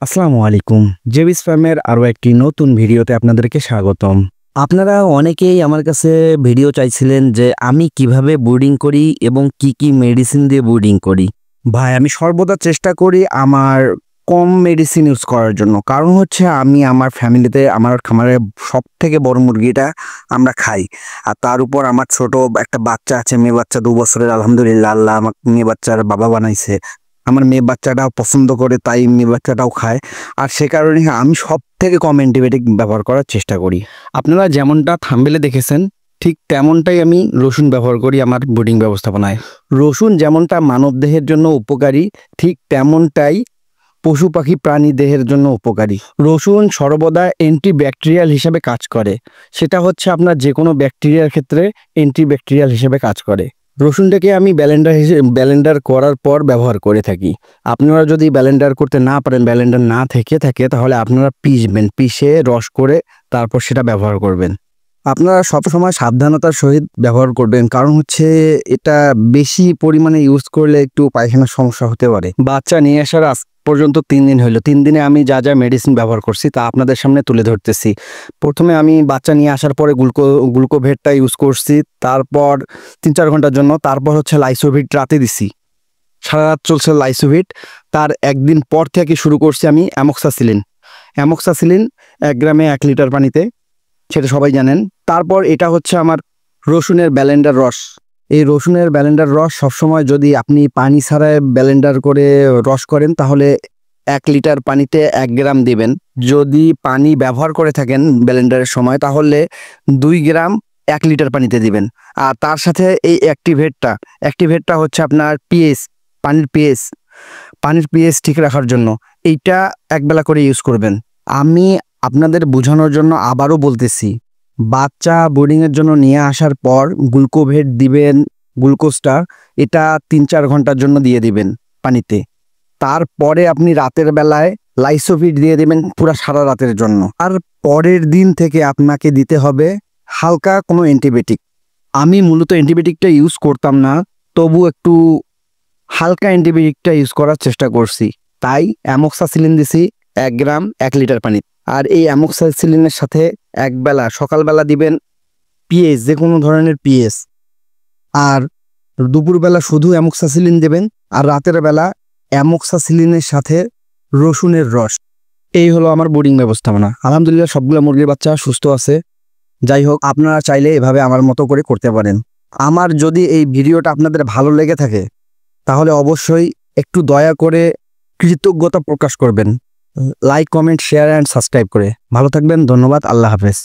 আসসালামু আলাইকুম। জেবিস ফার্মের আরও একটি নতুন ভিডিওতে আপনাদেরকে স্বাগতম। আপনারা অনেকেই আমার কাছে ভিডিও চাইছিলেন যে আমি কিভাবে ব্রুডিং করি এবং কি কি মেডিসিন দিয়ে ব্রুডিং করি। ভাই আমি সর্বদা চেষ্টা করি আমার কম মেডিসিন ইউজ করার জন্য, কারণ হচ্ছে আমি আমার ফ্যামিলিতে আমার খামারে সব থেকে বড় মুরগিটা আমরা খাই, আর তার উপর আমার ছোট একটা বাচ্চা আছে, মেয়ে বাচ্চা 2 বছরের। আলহামদুলিল্লাহ, আল্লাহ আমাকে মেয়ে বাচ্চার বাবা বানাইছে। আমার মেয়ে বাচ্চাটাও পছন্দ করে, তাই মেয়ে বাচ্চাটাও খায়। আর সে কারণে আমি সব থেকে কম অ্যান্টিবায়োটিক ব্যবহার করার চেষ্টা করি। আপনারা যেমনটা থাম্বনেলে দেখেছেন ঠিক তেমনটাই আমি রসুন ব্যবহার করি আমার ব্রুডিং ব্যবস্থাপনায়। রসুন যেমনটা মানবদেহের জন্য উপকারী, ঠিক তেমনটাই পশু পাখি প্রাণী দেহের জন্য উপকারী। রসুন সর্বদা অ্যান্টিব্যাকটেরিয়াল হিসেবে কাজ করে। সেটা হচ্ছে আপনার যে কোনো ব্যাকটেরিয়ার ক্ষেত্রে অ্যান্টিব্যাকটেরিয়াল হিসেবে কাজ করে। রসুনটাকে আমি ব্লেন্ডার করার পর ব্যবহার করে থাকি। আপনারা যদি ব্লেন্ডার করতে না পারেন, ব্লেন্ডার না থেকে থাকে, তাহলে আপনারা পিষে রস করে তারপর সেটা ব্যবহার করবেন। আপনারা সবসময় সাবধানতার সহিত ব্যবহার করবেন, কারণ হচ্ছে এটা বেশি পরিমাণে ইউজ করলে একটু পায়খানার সমস্যা হতে পারে। বাচ্চা নিয়ে আসার আজ পর্যন্ত 3 দিন হলো। 3 দিনে আমি যা যা মেডিসিন ব্যবহার করছি তা আপনাদের সামনে তুলে ধরতেছি। প্রথমে আমি বাচ্চা নিয়ে আসার পরে গ্লুকোভেটটা ইউজ করছি, তারপর 3-4 ঘন্টার জন্য। তারপর হচ্ছে লাইসোভিট রাতে দিছি, সারা রাত চলছে লাইসোভিট। তার একদিন পর থেকে শুরু করছি আমি অ্যামোক্সাসিলিন। 1 গ্রামে 1 লিটার পানিতে, সেটা সবাই জানেন। তারপর এটা হচ্ছে আমার রসুনের ব্লেন্ডার রস। এই রসুনের ব্লেন্ডার রস সবসময় যদি আপনি পানি ছাড়াই ব্লেন্ডার করে রস করেন, তাহলে 1 লিটার পানিতে 1 গ্রাম দিবেন। যদি পানি ব্যবহার করে থাকেন ব্লেন্ডারের সময়, তাহলে 2 গ্রাম 1 লিটার পানিতে দিবেন। আর তার সাথে এই অ্যাক্টিভেটটা হচ্ছে আপনার পানির পিএইচ ঠিক রাখার জন্য। এইটা একবেলা করে ইউজ করবেন। আমি আপনাদের বোঝানোর জন্য আবারও বলতেছি, বাচ্চা বোর্ডিংয়ের জন্য নিয়ে আসার পর গ্লুকোভেট দিবেন, গ্লুকোজটা এটা 3-4 ঘন্টার জন্য দিয়ে দিবেন পানিতে। তারপরে আপনি রাতের বেলায় লাইসোভিট দিয়ে দিবেন পুরা সারা রাতের জন্য। আর পরের দিন থেকে আপনাকে দিতে হবে হালকা কোনো অ্যান্টিবায়োটিক। আমি মূলত অ্যান্টিবায়োটিকটা ইউজ করতাম না, তবু একটু হালকা অ্যান্টিবায়োটিকটা ইউজ করার চেষ্টা করছি। তাই অ্যামোক্সাসিলিন দিছি 1 গ্রাম 1 লিটার পানি। আর এই অ্যামোক্সাসিলিনের সাথে একবেলা সকালবেলা দিবেন পিএস, যে কোনো ধরনের পিএস। আর দুপুরবেলা শুধু অ্যামোক্সাসিলিন দেবেন, আর রাতের বেলা অ্যামোক্সাসিলিনের সাথে রসুনের রস। এই হলো আমার ব্রুডিং ব্যবস্থাপনা। আলহামদুলিল্লাহ, সবগুলো মুরগির বাচ্চা সুস্থ আছে। যাই হোক, আপনারা চাইলে এভাবে আমার মতো করে করতে পারেন। আমার যদি এই ভিডিওটা আপনাদের ভালো লেগে থাকে, তাহলে অবশ্যই একটু দয়া করে কৃতজ্ঞতা প্রকাশ করবেন। Like, comment, share and subscribe করে ভালো থাকবেন। ধন্যবাদ। আল্লাহ হাফেজ।